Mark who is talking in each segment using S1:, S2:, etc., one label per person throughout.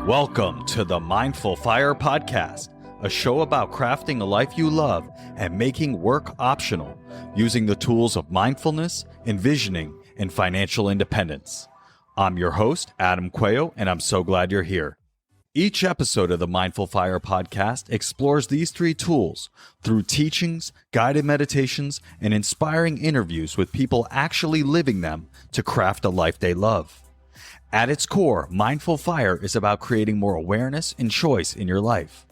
S1: Welcome to the Mindful Fire Podcast, a show about crafting a life you love and making work optional, using the tools of mindfulness, envisioning, and financial independence. I'm your host, Adam Cuello, and I'm so glad you're here. Each episode of the Mindful Fire Podcast explores these three tools through teachings, guided meditations, and inspiring interviews with people actually living them to craft a life they love. At its core, Mindful Fire is about creating more awareness and choice in your life.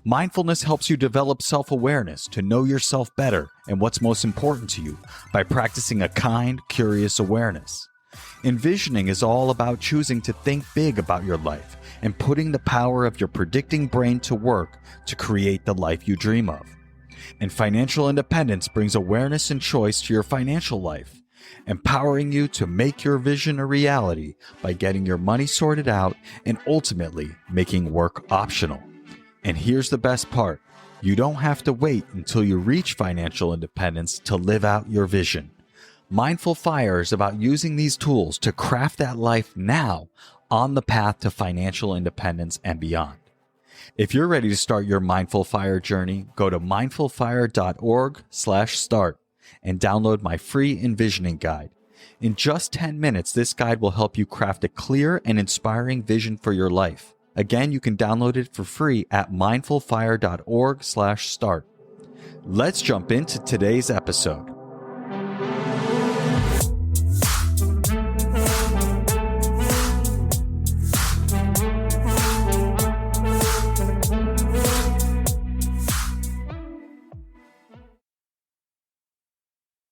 S1: Mindfulness helps you develop self-awareness to know yourself better and what's most important to you by practicing a kind, curious awareness. Envisioning is all about choosing to think big about your life and putting the power of your predicting brain to work to create the life you dream of. And financial independence brings awareness and choice to your financial life, empowering you to make your vision a reality by getting your money sorted out and ultimately making work optional. And here's the best part. You don't have to wait until you reach financial independence to live out your vision. Mindful Fire is about using these tools to craft that life now on the path to financial independence and beyond. If you're ready to start your Mindful Fire journey, go to mindfulfire.org/start and download my free envisioning guide. In just 10 minutes, this guide will help you craft a clear and inspiring vision for your life. Again, you can download it for free at mindfulfire.org/start. Let's jump into today's episode.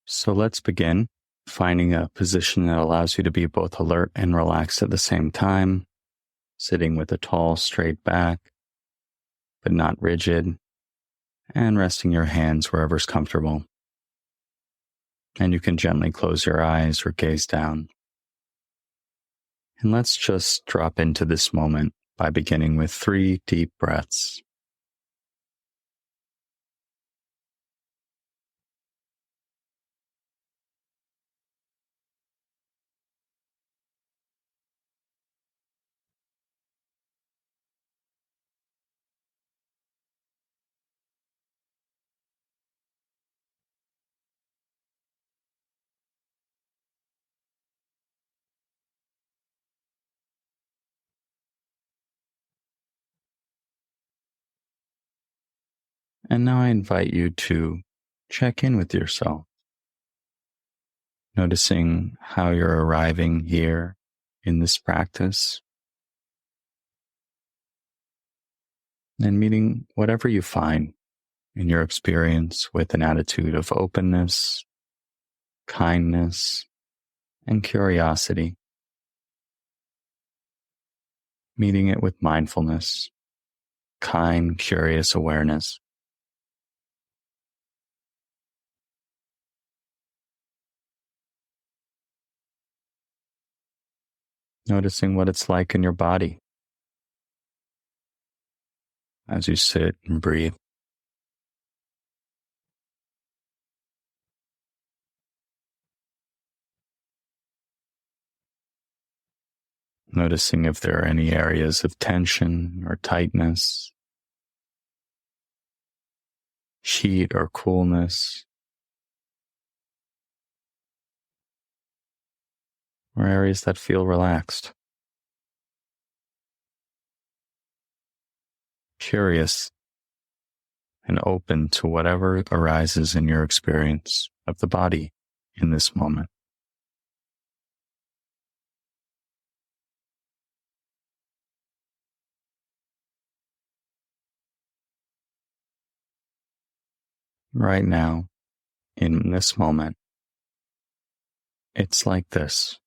S2: So let's begin finding a position that allows you to be both alert and relaxed at the same time, sitting with a tall, straight back, but not rigid, and resting your hands wherever's comfortable. And you can gently close your eyes or gaze down. And let's just drop into this moment by beginning with 3 deep breaths. And now I invite you to check in with yourself, noticing how you're arriving here in this practice, and meeting whatever you find in your experience with an attitude of openness, kindness, and curiosity. Meeting it with mindfulness, kind, curious awareness. Noticing what it's like in your body as you sit and breathe. Noticing if there are any areas of tension or tightness, heat or coolness, or areas that feel relaxed. Curious and open to whatever arises in your experience of the body in this moment. Right now, in this moment, it's like this.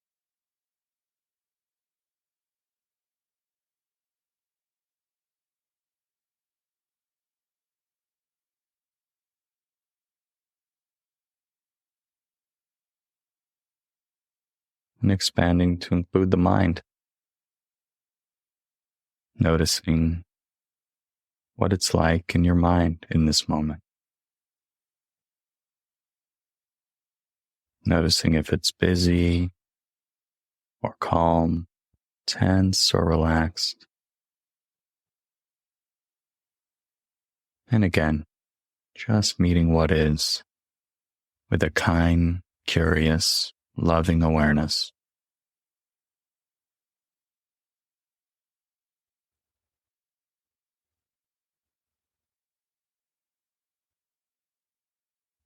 S2: And expanding to include the mind. Noticing what it's like in your mind in this moment. Noticing if it's busy or calm, tense or relaxed. And again, just meeting what is with a kind, curious, loving awareness.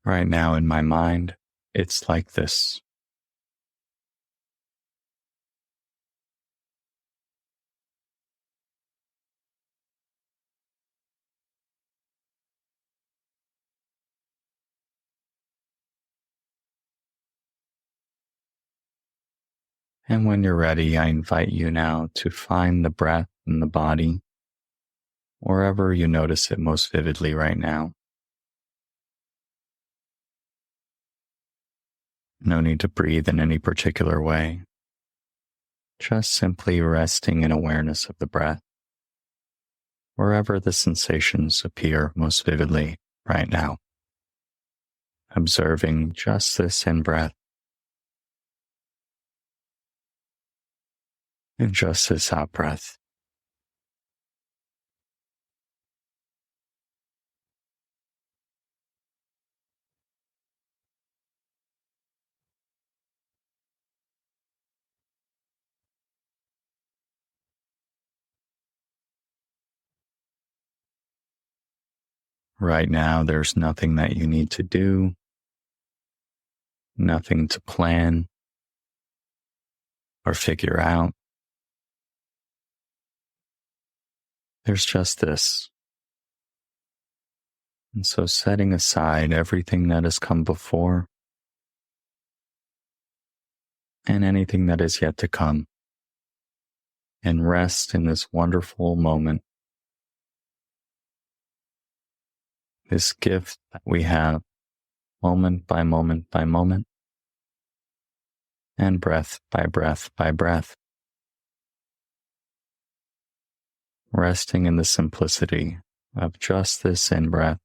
S2: Right now in my mind, it's like this. And when you're ready, I invite you now to find the breath in the body, wherever you notice it most vividly right now. No need to breathe in any particular way. Just simply resting in awareness of the breath, wherever the sensations appear most vividly right now. Observing just this in-breath and just this out-breath. Right now, there's nothing that you need to do, nothing to plan or figure out. There's just this. And so setting aside everything that has come before and anything that is yet to come, and rest in this wonderful moment, this gift that we have moment by moment by moment, and breath by breath by breath, resting in the simplicity of just this in-breath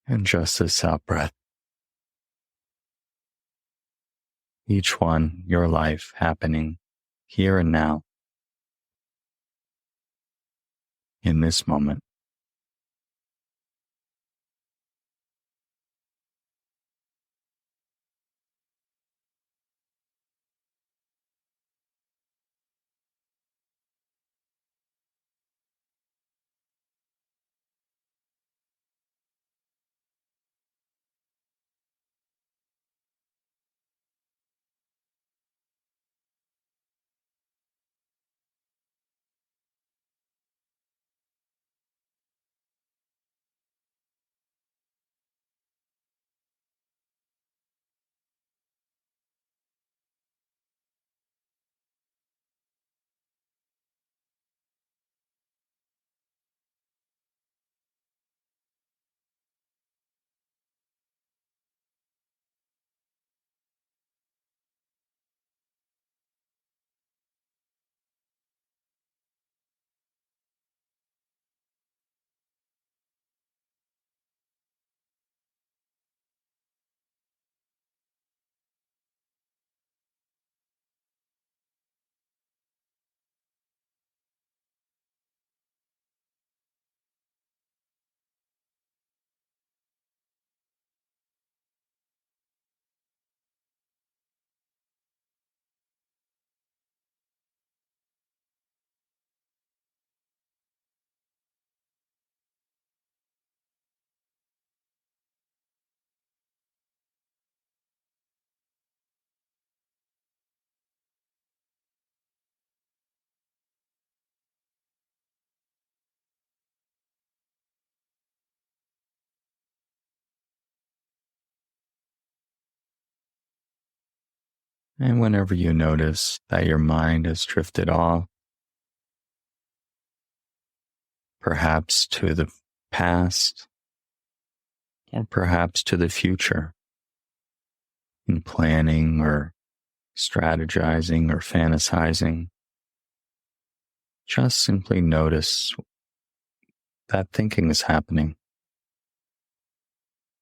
S2: and just this out-breath. Each one, your life happening here and now, in this moment. And whenever you notice that your mind has drifted off, perhaps to the past, or perhaps to the future, in planning or strategizing or fantasizing, just simply notice that thinking is happening.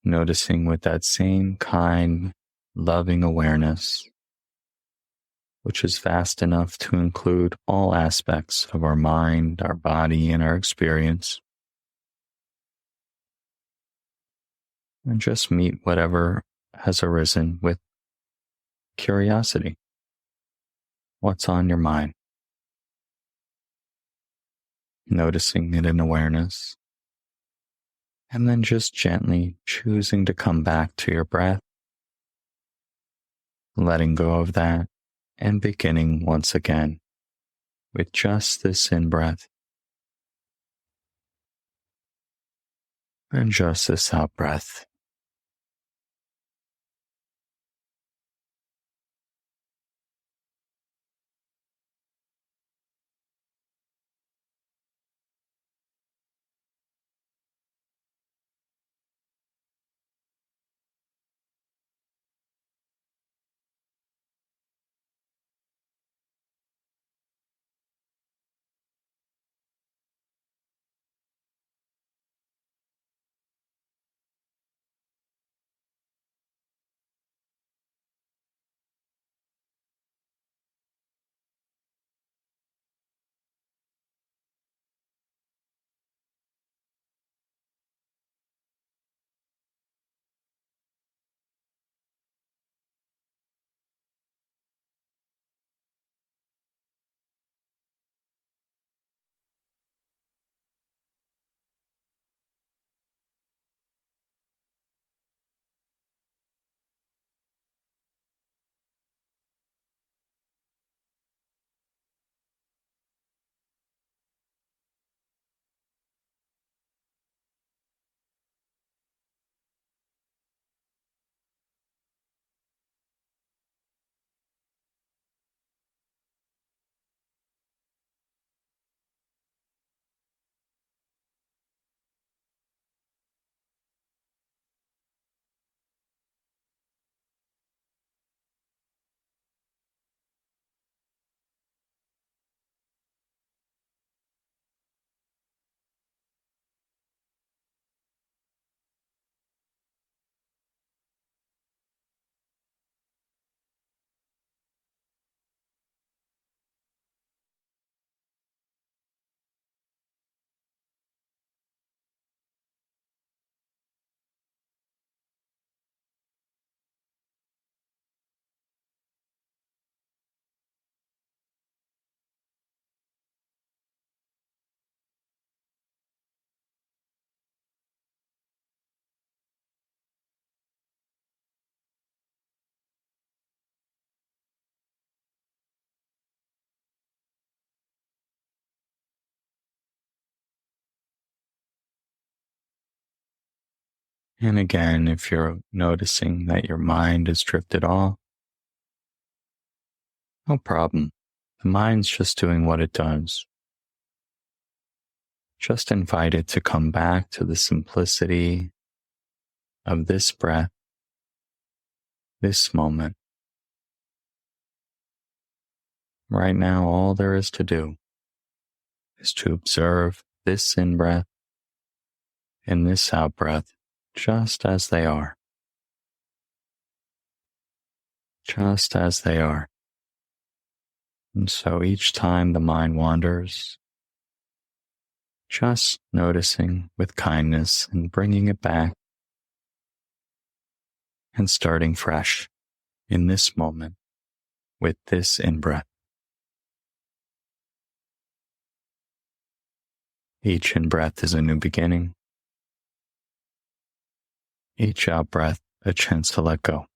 S2: Noticing with that same kind, loving awareness which is vast enough to include all aspects of our mind, our body, and our experience. And just meet whatever has arisen with curiosity. What's on your mind? Noticing it in awareness. And then just gently choosing to come back to your breath, letting go of that, and beginning once again with just this in-breath and just this out-breath. And again, if you're noticing that your mind has drifted off, no problem. The mind's just doing what it does. Just invite it to come back to the simplicity of this breath, this moment. Right now, all there is to do is to observe this in-breath and this out-breath just as they are. Just as they are. And so each time the mind wanders, just noticing with kindness and bringing it back and starting fresh in this moment with this in-breath. Each in-breath is a new beginning. Each out-breath a chance to let go.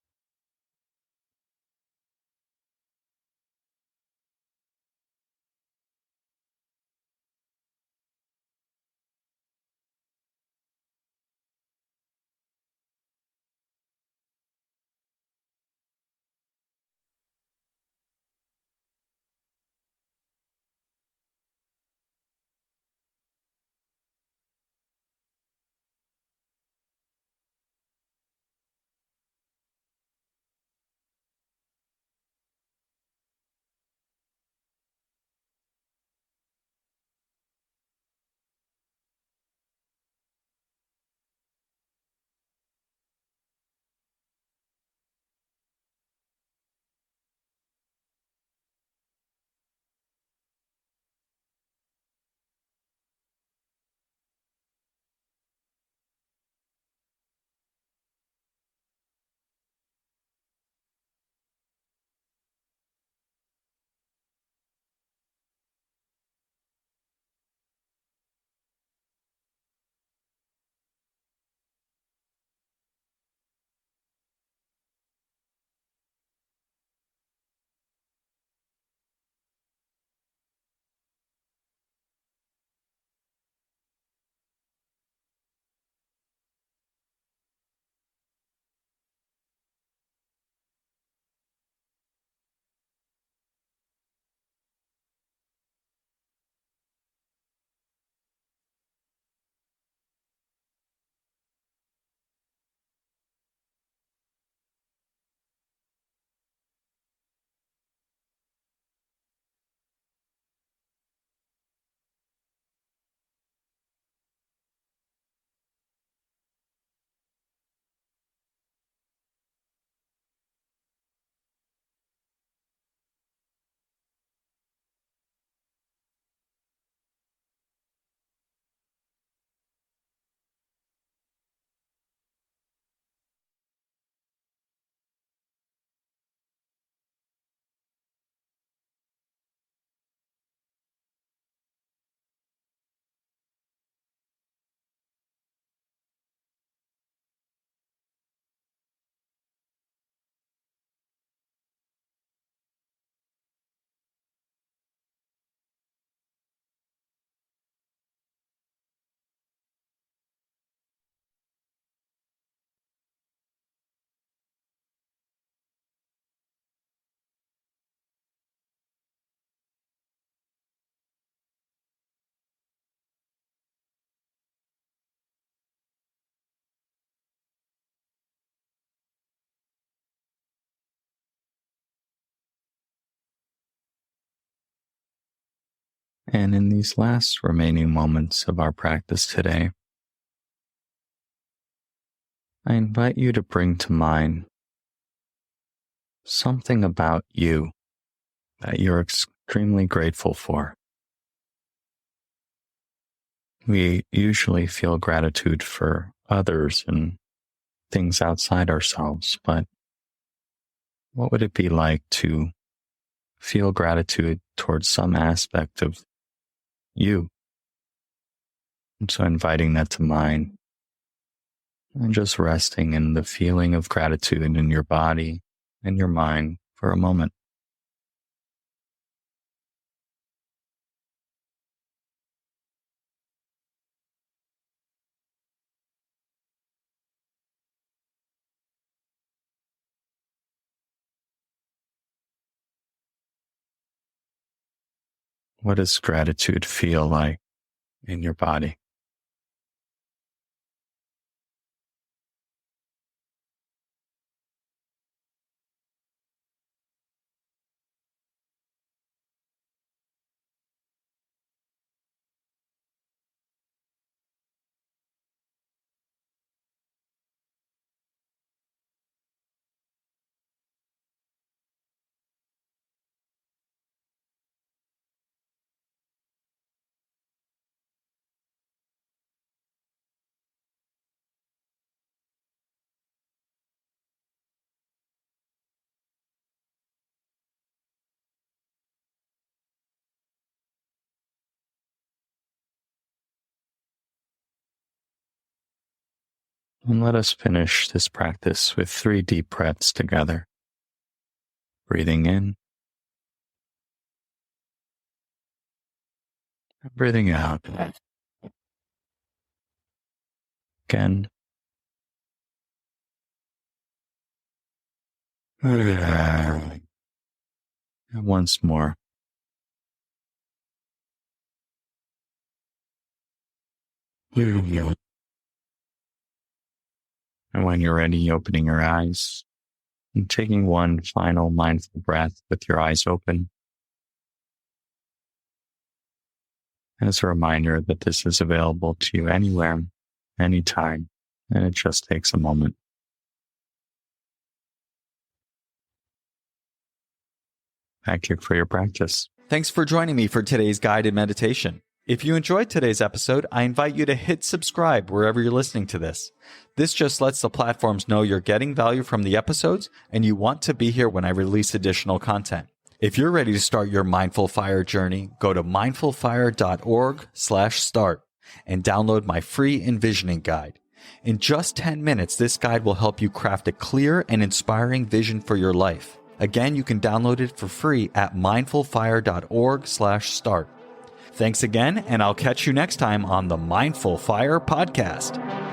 S2: And in these last remaining moments of our practice today, I invite you to bring to mind something about you that you're extremely grateful for. We usually feel gratitude for others and things outside ourselves, but what would it be like to feel gratitude towards some aspect of you? And so inviting that to mind and just resting in the feeling of gratitude in your body and your mind for a moment. What does gratitude feel like in your body? And let us finish this practice with 3 deep breaths together. Breathing in, and breathing out. Again. And once more. And when you're ready, opening your eyes and taking one final mindful breath with your eyes open. As a reminder that this is available to you anywhere, anytime, and it just takes a moment. Thank you for your practice.
S1: Thanks for joining me for today's guided meditation. If you enjoyed today's episode, I invite you to hit subscribe wherever you're listening to this. This just lets the platforms know you're getting value from the episodes and you want to be here when I release additional content. If you're ready to start your Mindful Fire journey, go to mindfulfire.org/start and download my free envisioning guide. In just 10 minutes, this guide will help you craft a clear and inspiring vision for your life. Again, you can download it for free at mindfulfire.org/start. Thanks again, and I'll catch you next time on the Mindful Fire Podcast.